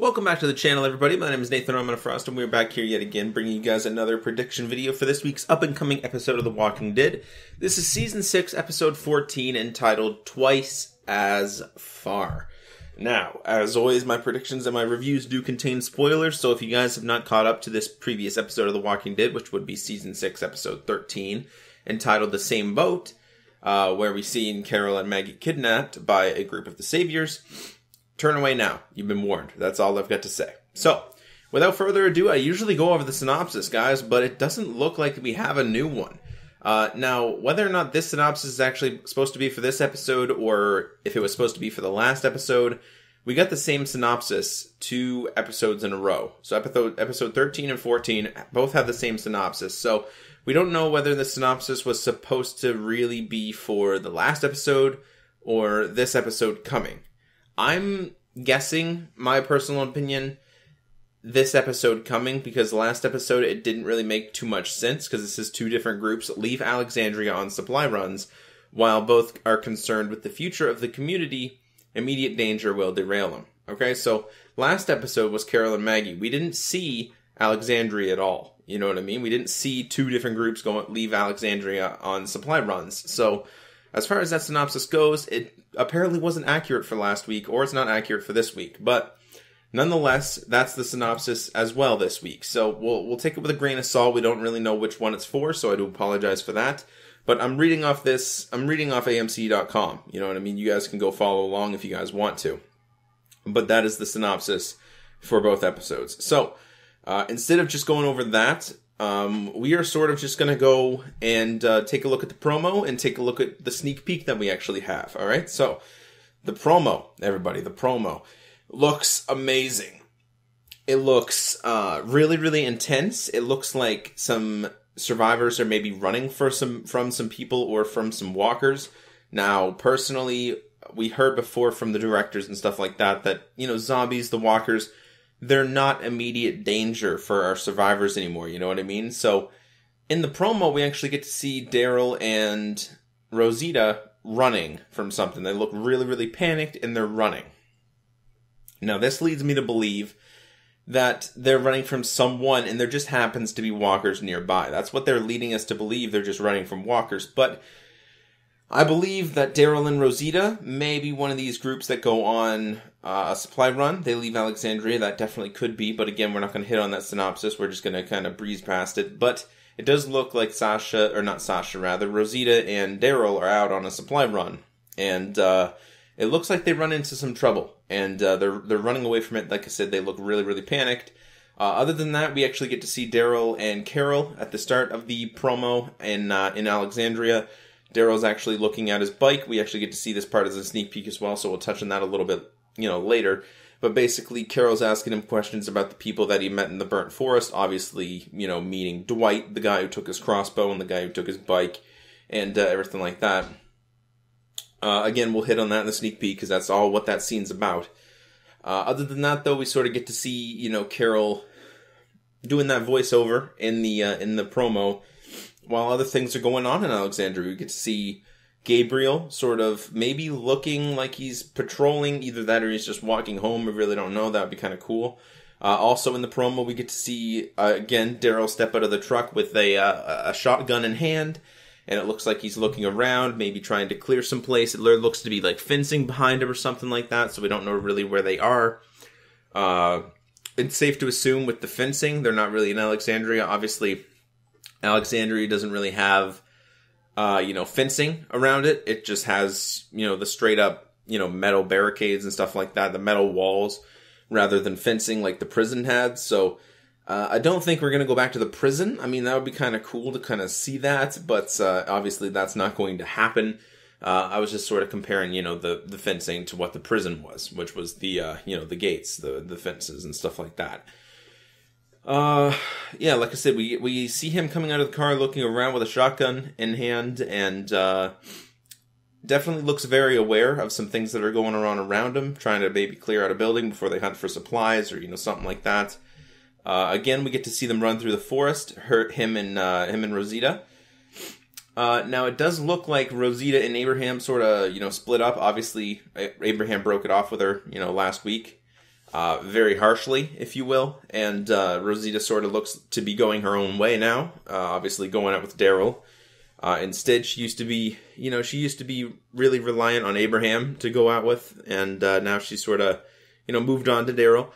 Welcome back to the channel, everybody. My name is Nathan ELEMENTofFROST, and we're back here yet again, bringing you guys another prediction video for this week's up-and-coming episode of The Walking Dead. This is Season 6, Episode 14, entitled Twice as Far. Now, as always, my predictions and my reviews do contain spoilers, so if you guys have not caught up to this previous episode of The Walking Dead, which would be Season 6, Episode 13, entitled The Same Boat, where we see Carol and Maggie kidnapped by a group of the Saviors, turn away now. You've been warned. That's all I've got to say. So, without further ado, I usually go over the synopsis, guys, but it doesn't look like we have a new one. Now, whether or not this synopsis is actually supposed to be for this episode, or if it was supposed to be for the last episode, we got the same synopsis 2 episodes in a row. So episode 13 and 14 both have the same synopsis. So, we don't know whether the synopsis was supposed to really be for the last episode, or this episode coming. I'm guessing, my personal opinion, this episode coming, because last episode it didn't really make too much sense, because this is 2 different groups leave Alexandria on supply runs, while both are concerned with the future of the community. Immediate danger will derail them. Okay, so last episode was Carol and Maggie. We didn't see Alexandria at all. You know what I mean? We didn't see 2 different groups leave Alexandria on supply runs. So, as far as that synopsis goes, it apparently wasn't accurate for last week, or it's not accurate for this week. But nonetheless, that's the synopsis as well this week. So we'll take it with a grain of salt. We don't really know which one it's for, so I do apologize for that. But I'm reading off AMC.com. You know what I mean? You guys can go follow along if you guys want to. But that is the synopsis for both episodes. So instead of just going over that, we are sort of just going to go and take a look at the promo and take a look at the sneak peek that we actually have. All right, so the promo, everybody, the promo looks amazing. It looks really, really intense. It looks like some survivors are maybe running from some people or from some walkers. Now, personally, we heard before from the directors and stuff like that, you know, zombies, the walkers, they're not immediate danger for our survivors anymore, you know what I mean? So, in the promo, we actually get to see Daryl and Rosita running from something. They look really, really panicked, and they're running. Now, this leads me to believe that they're running from someone, and there just happens to be walkers nearby. That's what they're leading us to believe. They're just running from walkers. But I believe that Daryl and Rosita may be one of these groups that go on a supply run. They leave Alexandria. That definitely could be. But again, we're not going to hit on that synopsis. We're just going to kind of breeze past it. But it does look like Rosita and Daryl are out on a supply run. And it looks like they run into some trouble. And they're running away from it. Like I said, they look really, really panicked. Other than that, we actually get to see Daryl and Carol at the start of the promo in Alexandria. Daryl's actually looking at his bike. We actually get to see this part as a sneak peek as well, so we'll touch on that a little bit, later. But basically, Carol's asking him questions about the people that he met in the burnt forest. Obviously, meeting Dwight, the guy who took his crossbow, and the guy who took his bike, and everything like that. Again, we'll hit on that in the sneak peek, because that's all what that scene's about. Other than that, though, we sort of get to see, Carol doing that voiceover in the promo, while other things are going on in Alexandria. We get to see Gabriel sort of maybe looking like he's patrolling, either that or he's just walking home. We really don't know. That would be kind of cool. Also in the promo, we get to see, again, Daryl step out of the truck with a shotgun in hand, and it looks like he's looking around, maybe trying to clear some place. It looks to be like fencing behind him or something like that, so we don't know really where they are. It's safe to assume with the fencing, they're not really in Alexandria. Obviously, Alexandria doesn't really have, fencing around it. It just has, the straight up, metal barricades and stuff like that, the metal walls, rather than fencing like the prison had. So, I don't think we're going to go back to the prison. I mean, that would be kind of cool to kind of see that, but obviously that's not going to happen. I was just sort of comparing, the fencing to what the prison was, which was the gates, the fences and stuff like that. Yeah, like I said, we see him coming out of the car looking around with a shotgun in hand, and definitely looks very aware of some things that are going on around him, trying to maybe clear out a building before they hunt for supplies or, something like that. Again, we get to see them run through the forest, hurt him and Rosita. Now, it does look like Rosita and Abraham sort of, split up. Obviously, Abraham broke it off with her, last week. very harshly, if you will. And Rosita sort of looks to be going her own way now, obviously going out with Daryl. Instead, she used to be really reliant on Abraham to go out with, and now she's sort of, moved on to Daryl.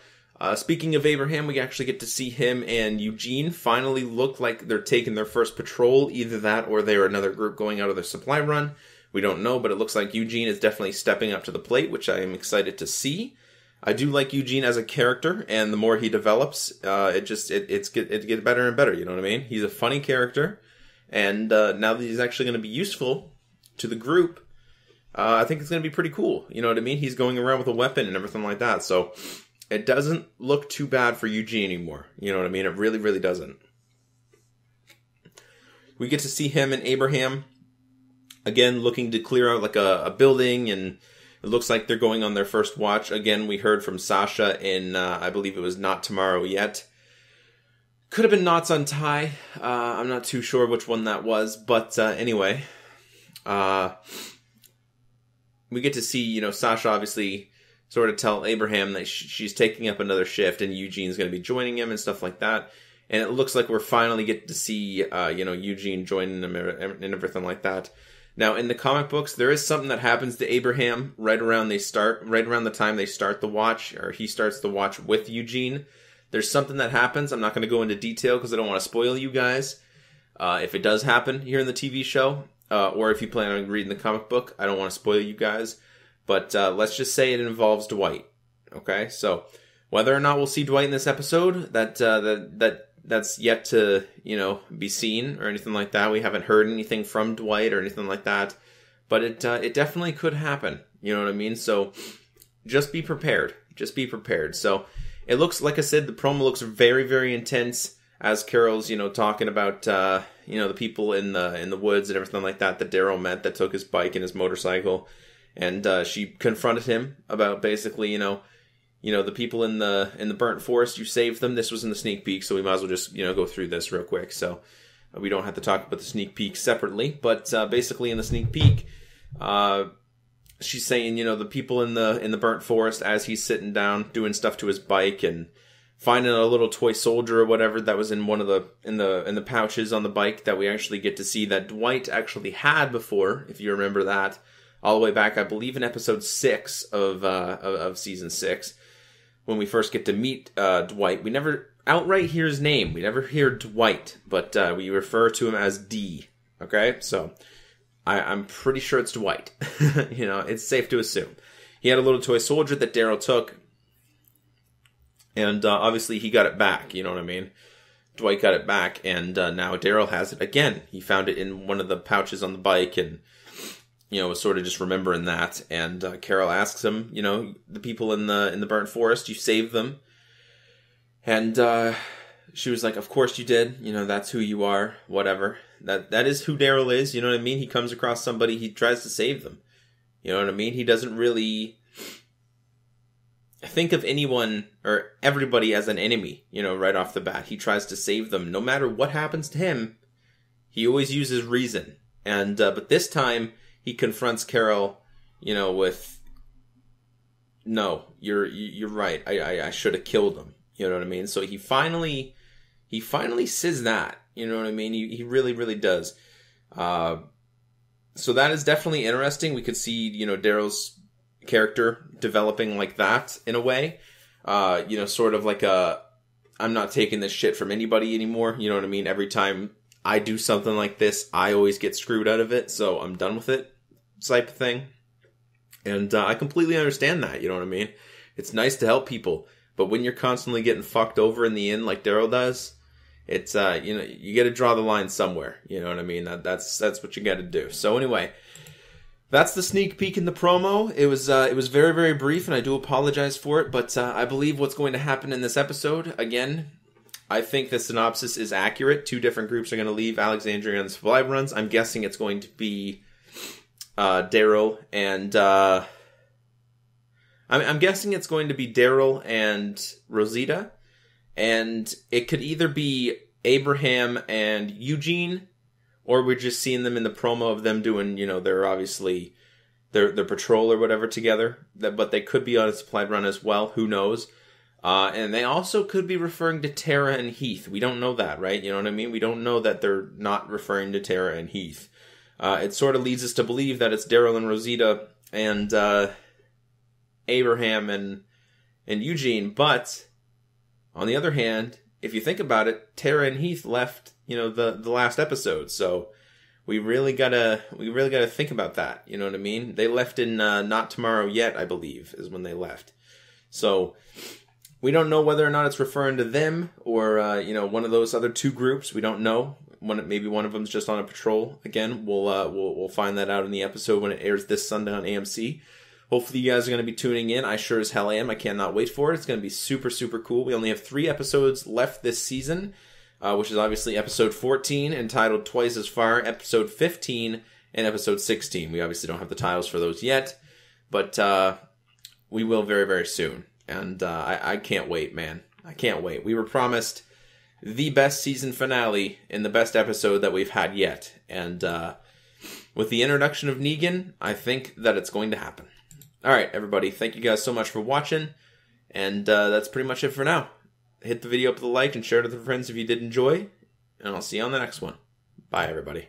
Speaking of Abraham, we actually get to see him and Eugene finally look like they're taking their first patrol. Either that or they're another group going out of their supply run. We don't know, but it looks like Eugene is definitely stepping up to the plate, which I am excited to see. I do like Eugene as a character, and the more he develops, it gets better and better, you know what I mean? He's a funny character, and now that he's actually going to be useful to the group, I think it's going to be pretty cool, you know what I mean? He's going around with a weapon and everything like that, so it doesn't look too bad for Eugene anymore, you know what I mean? It really, really doesn't. We get to see him and Abraham, again, looking to clear out like a building, and it looks like they're going on their first watch. Again, we heard from Sasha in, I believe it was Not Tomorrow Yet. Could have been Knots Untie. I'm not too sure which one that was. But anyway, we get to see, Sasha obviously sort of tell Abraham that she's taking up another shift and Eugene's going to be joining him and stuff like that. And it looks like we're finally getting to see, Eugene joining them and everything like that. Now, in the comic books, there is something that happens to Abraham right around the time they start the watch, or he starts the watch with Eugene. There's something that happens. I'm not going to go into detail because I don't want to spoil you guys. If it does happen here in the TV show, or if you plan on reading the comic book, I don't want to spoil you guys. But let's just say it involves Dwight. Okay, so whether or not we'll see Dwight in this episode, that's yet to, be seen or anything like that. We haven't heard anything from Dwight or anything like that. But it definitely could happen. You know what I mean? So just be prepared. Just be prepared. So it looks, like I said, the promo looks very, very intense as Carol's, talking about, the people in the woods and everything like that Daryl met that took his bike and his motorcycle. And she confronted him about basically, the people in the burnt forest, you saved them. This was in the sneak peek, so we might as well just, go through this real quick. So we don't have to talk about the sneak peek separately. But basically in the sneak peek, she's saying, the people in the burnt forest, as he's sitting down doing stuff to his bike and finding a little toy soldier or whatever that was in one of in the pouches on the bike that we actually get to see that Dwight actually had before, if you remember that, all the way back, I believe, in episode 6 of season 6. When we first get to meet Dwight, we never outright hear his name. We never hear Dwight, but we refer to him as D. Okay, so I'm pretty sure it's Dwight. It's safe to assume. He had a little toy soldier that Daryl took, and obviously he got it back. You know what I mean? Dwight got it back, and now Daryl has it again. He found it in one of the pouches on the bike, and was sort of just remembering that. And Carol asks him, the people in the burnt forest, you saved them. And she was like, of course you did. That's who you are. Whatever. That is who Daryl is. You know what I mean? He comes across somebody, he tries to save them. You know what I mean? He doesn't really think of anyone or everybody as an enemy, right off the bat. He tries to save them. No matter what happens to him, he always uses reason. And but this time, he confronts Carol, with, no, you're right. I should have killed him. You know what I mean? So he finally says that. You know what I mean? He really, really does. So that is definitely interesting. We could see, Daryl's character developing like that in a way. Sort of like I'm not taking this shit from anybody anymore. You know what I mean? Every time I do something like this, I always get screwed out of it, so I'm done with it, type of thing. And I completely understand that, you know what I mean? It's nice to help people, but when you're constantly getting fucked over in the end like Daryl does, it's, you got to draw the line somewhere, you know what I mean? That's what you got to do. So anyway, that's the sneak peek in the promo. It was very, very brief, and I do apologize for it, but I believe what's going to happen in this episode, again, I think the synopsis is accurate. 2 different groups are going to leave Alexandria on the supply runs. I'm guessing it's going to be Daryl and I'm guessing it's going to be Daryl and Rosita, and it could either be Abraham and Eugene, or we're just seeing them in the promo of them doing, they're obviously their patrol or whatever together. But they could be on a supply run as well. Who knows? And they also could be referring to Tara and Heath. We don't know that, right? You know what I mean? We don't know that they're not referring to Tara and Heath. It sort of leads us to believe that it's Daryl and Rosita and Abraham and Eugene. But on the other hand, if you think about it, Tara and Heath left, the last episode. So we really gotta think about that. You know what I mean? They left in Not Tomorrow Yet, I believe, is when they left. So we don't know whether or not it's referring to them or one of those other two groups. We don't know. Maybe one of them's just on a patrol. Again, we'll find that out in the episode when it airs this Sunday on AMC. Hopefully you guys are going to be tuning in. I sure as hell am. I cannot wait for it. It's going to be super, super cool. We only have 3 episodes left this season, which is obviously episode 14, entitled Twice as Far, episode 15, and episode 16. We obviously don't have the titles for those yet, but we will very, very soon. And I can't wait, man. I can't wait. We were promised the best season finale in the best episode that we've had yet. And with the introduction of Negan, I think that it's going to happen. All right, everybody. Thank you guys so much for watching. And that's pretty much it for now. Hit the video up with a like and share it with your friends if you did enjoy. And I'll see you on the next one. Bye, everybody.